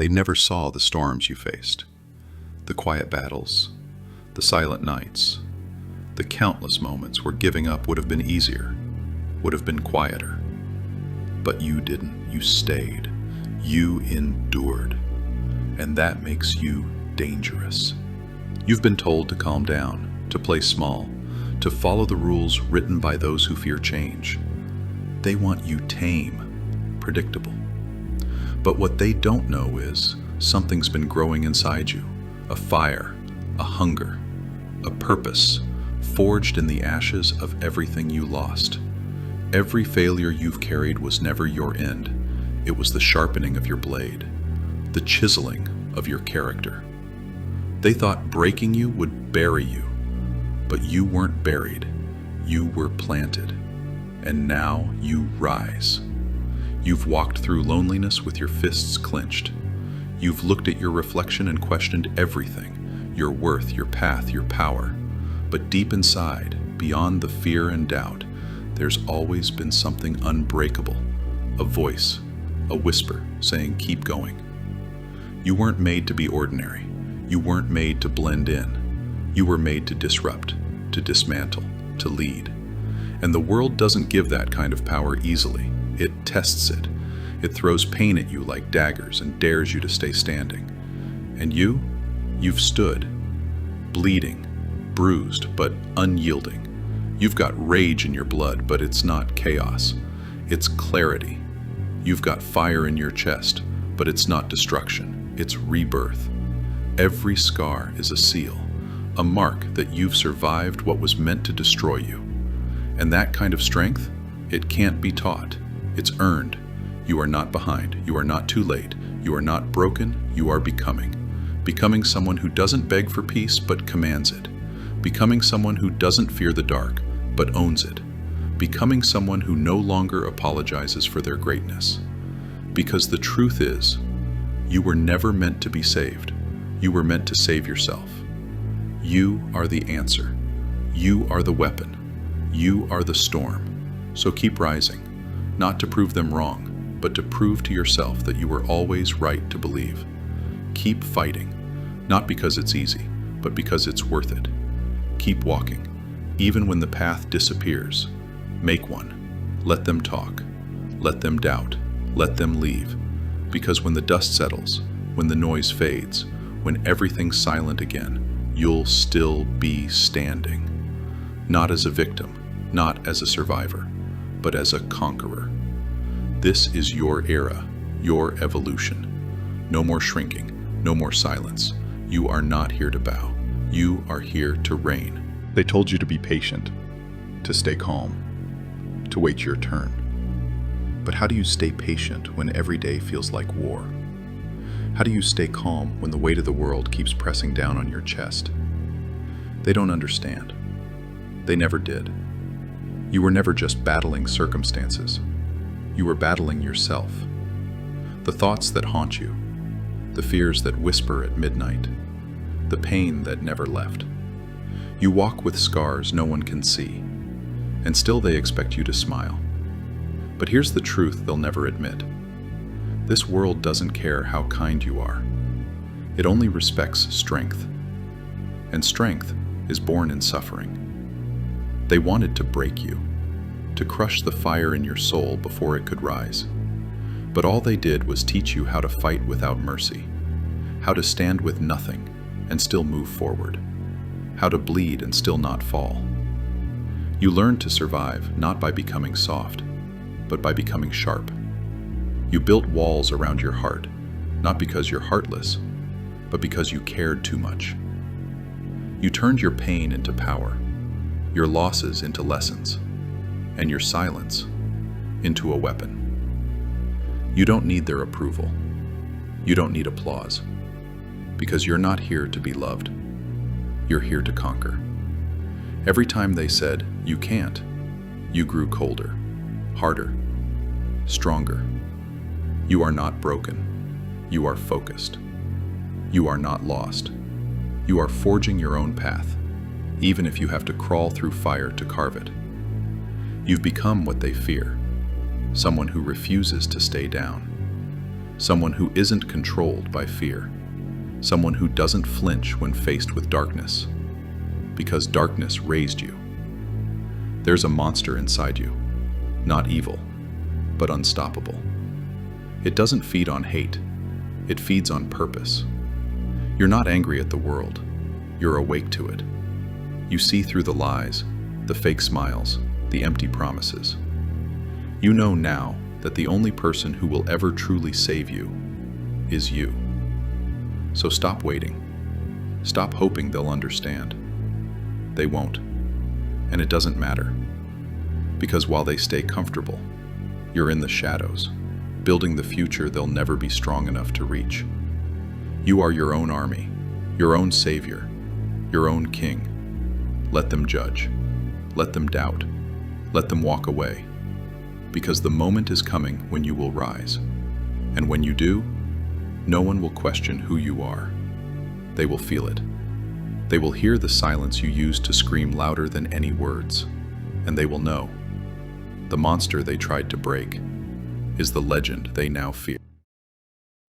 They never saw the storms you faced, the quiet battles, the silent nights, the countless moments where giving up would have been easier, would have been quieter. But you didn't. You stayed. You endured. And that makes you dangerous. You've been told to calm down, to play small, to follow the rules written by those who fear change. They want you tame, predictable. But what they don't know is something's been growing inside you, a fire, a hunger, a purpose, forged in the ashes of everything you lost. Every failure you've carried was never your end. It was the sharpening of your blade, the chiseling of your character. They thought breaking you would bury you, but you weren't buried. You were planted, and now you rise. You've walked through loneliness with your fists clenched. You've looked at your reflection and questioned everything, your worth, your path, your power. But deep inside, beyond the fear and doubt, there's always been something unbreakable, a voice, a whisper saying, keep going. You weren't made to be ordinary. You weren't made to blend in. You were made to disrupt, to dismantle, to lead. And the world doesn't give that kind of power easily. It tests it. It throws pain at you like daggers and dares you to stay standing. And you've stood, bleeding, bruised, but unyielding. You've got rage in your blood, but it's not chaos. It's clarity. You've got fire in your chest, but it's not destruction. It's rebirth. Every scar is a seal, a mark that you've survived what was meant to destroy you. And that kind of strength, it can't be taught. It's earned. You are not behind. You are not too late. You are not broken. You are becoming. Becoming someone who doesn't beg for peace, but commands it. Becoming someone who doesn't fear the dark, but owns it. Becoming someone who no longer apologizes for their greatness. Because the truth is, you were never meant to be saved. You were meant to save yourself. You are the answer. You are the weapon. You are the storm. So keep rising, not to prove them wrong, but to prove to yourself that you were always right to believe. Keep fighting, not because it's easy, but because it's worth it. Keep walking, even when the path disappears. Make one. Let them talk. Let them doubt. Let them leave. Because when the dust settles, when the noise fades, when everything's silent again, you'll still be standing. Not as a victim, not as a survivor, but as a conqueror. This is your era, your evolution. No more shrinking, no more silence. You are not here to bow. You are here to reign. They told you to be patient, to stay calm, to wait your turn. But how do you stay patient when every day feels like war? How do you stay calm when the weight of the world keeps pressing down on your chest? They don't understand. They never did. You were never just battling circumstances. You were battling yourself. The thoughts that haunt you, the fears that whisper at midnight, the pain that never left. You walk with scars no one can see, and still they expect you to smile. But here's the truth they'll never admit. This world doesn't care how kind you are. It only respects strength. And strength is born in suffering. They wanted to break you, to crush the fire in your soul before it could rise. But all they did was teach you how to fight without mercy, how to stand with nothing and still move forward, how to bleed and still not fall. You learned to survive not by becoming soft, but by becoming sharp. You built walls around your heart, not because you're heartless, but because you cared too much. You turned your pain into power, your losses into lessons, and your silence into a weapon. You don't need their approval. You don't need applause, because you're not here to be loved. You're here to conquer. Every time they said, "You can't," you grew colder, harder, stronger. You are not broken. You are focused. You are not lost. You are forging your own path, even if you have to crawl through fire to carve it. You've become what they fear, someone who refuses to stay down, someone who isn't controlled by fear, someone who doesn't flinch when faced with darkness, because darkness raised you. There's a monster inside you, not evil, but unstoppable. It doesn't feed on hate, it feeds on purpose. You're not angry at the world, you're awake to it. You see through the lies, the fake smiles, the empty promises. You know now that the only person who will ever truly save you is you. So stop waiting. Stop hoping they'll understand. They won't. And it doesn't matter. Because while they stay comfortable, you're in the shadows, building the future they'll never be strong enough to reach. You are your own army, your own savior, your own king. Let them judge. Let them doubt. Let them walk away. Because the moment is coming when you will rise. And when you do, no one will question who you are. They will feel it. They will hear the silence you used to scream louder than any words. And they will know the monster they tried to break is the legend they now fear.